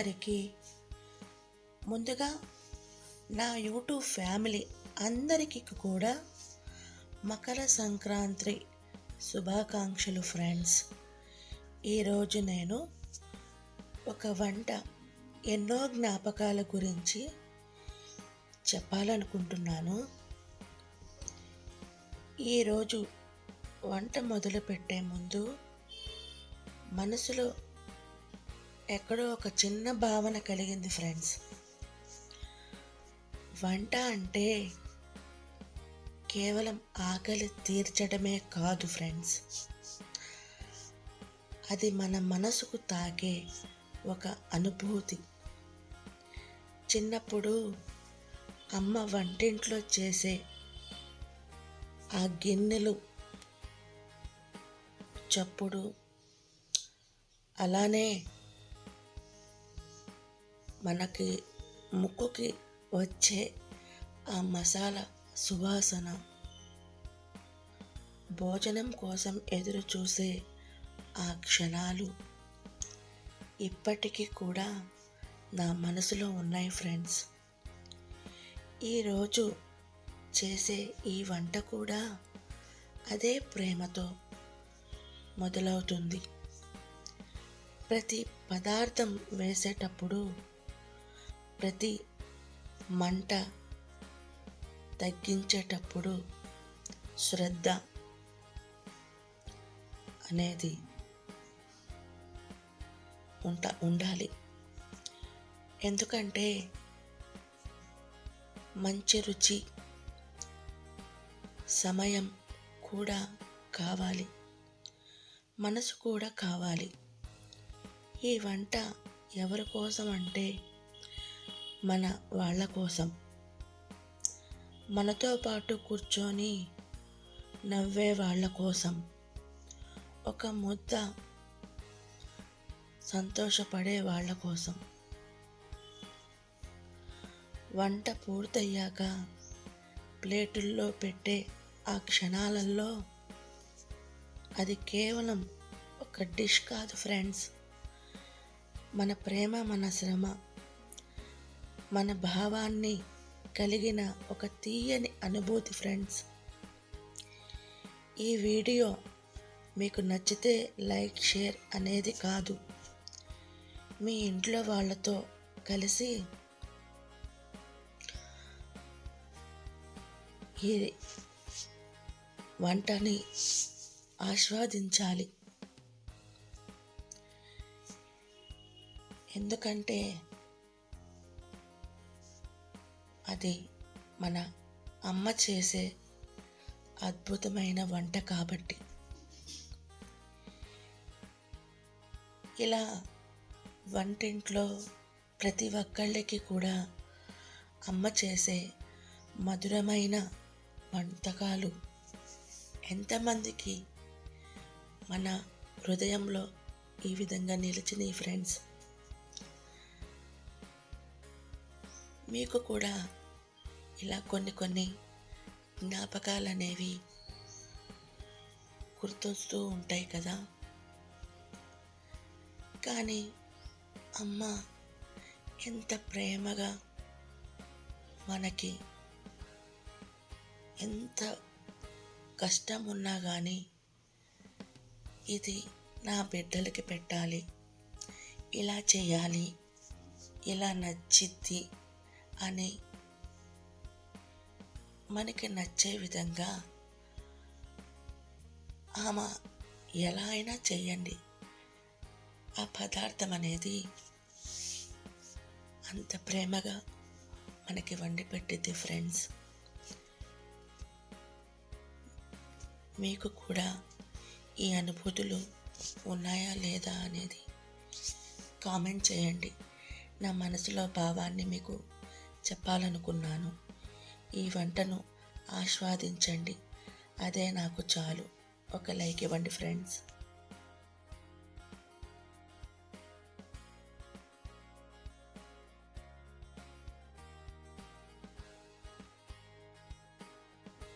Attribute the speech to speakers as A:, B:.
A: అందరికీ ముందుగా నా యూట్యూబ్ ఫ్యామిలీ అందరికీ కూడా మకర సంక్రాంతి శుభాకాంక్షలు ఫ్రెండ్స్. ఈరోజు నేను ఒక వంట ఎన్నో జ్ఞాపకాల గురించి చెప్పాలనుకుంటున్నాను. ఈరోజు వంట మొదలుపెట్టే ముందు మనసులో ఎక్కడో ఒక చిన్న భావన కలిగింది ఫ్రెండ్స్. వంట అంటే కేవలం ఆకలి తీర్చడమే కాదు ఫ్రెండ్స్, అది మన మనసుకు తాకే ఒక అనుభూతి. చిన్నప్పుడు అమ్మ వంటింట్లో చేసే ఆ గిన్నెలు చప్పుడు, అలానే మనకి ముక్కుకి వచ్చే ఆ మసాలా సువాసన, భోజనం కోసం ఎదురు చూసే ఆ క్షణాలు ఇప్పటికీ కూడా నా మనసులో ఉన్నాయి ఫ్రెండ్స్. ఈరోజు చేసే ఈ వంట కూడా అదే ప్రేమతో మొదలవుతుంది. ప్రతి పదార్థం వేసేటప్పుడు, ప్రతి మంట తగ్గించేటప్పుడు శ్రద్ధ అనేది ఉండాలి. ఎందుకంటే మంచి రుచి, సమయం కూడా కావాలి, మనసు కూడా కావాలి. ఈ వంట ఎవరి కోసం అంటే మన వాళ్ళ కోసం, మనతో పాటు కూర్చొని నవ్వే వాళ్ళ కోసం, ఒక ముద్ద సంతోషపడే వాళ్ళ కోసం. వంట పూర్తయ్యాక ప్లేటుల్లో పెట్టే ఆ క్షణాలలో అది కేవలం ఒక డిష్ కాదు ఫ్రెండ్స్, మన ప్రేమ, మన శ్రమ, మన భావాన్ని కలిగిన ఒక తీయని అనుభూతి ఫ్రెండ్స్. ఈ వీడియో మీకు నచ్చితే లైక్, షేర్ అనేది కాదు, మీ ఇంట్లో వాళ్ళతో కలిసి ఈ వంటని ఆస్వాదించాలి. ఎందుకంటే అది మన అమ్మ చేసే అద్భుతమైన వంట కాబట్టి. ఇలా వంటింట్లో ప్రతి ఒక్కళ్ళకి కూడా అమ్మ చేసే మధురమైన వంటకాలు ఎంతమందికి మన హృదయంలో ఈ విధంగా నిలిచినాయి ఫ్రెండ్స్. మీకు కూడా ఇలా కొన్ని జ్ఞాపకాలు అనేవి గుర్తొస్తూ ఉంటాయి కదా. కానీ అమ్మ ఎంత ప్రేమగా మనకి, ఎంత కష్టం ఉన్నా కానీ ఇది నా బిడ్డలకి పెట్టాలి, ఇలా చేయాలి, ఇలా నచ్చిద్ది అని మనకి నచ్చే విధంగా ఆమె ఎలా అయినా చెయ్యండి, ఆ పదార్థం అనేది అంత ప్రేమగా మనకి వండి పెట్టిద్ది ఫ్రెండ్స్. మీకు కూడా ఈ అనుభూతులు ఉన్నాయా లేదా అనేది కామెంట్ చేయండి. నా మనసులో భావాన్ని మీకు చెప్పాలనుకున్నాను. ఈ వంటను ఆస్వాదించండి, అదే నాకు చాలు. ఒక లైక్ ఇవ్వండి ఫ్రెండ్స్.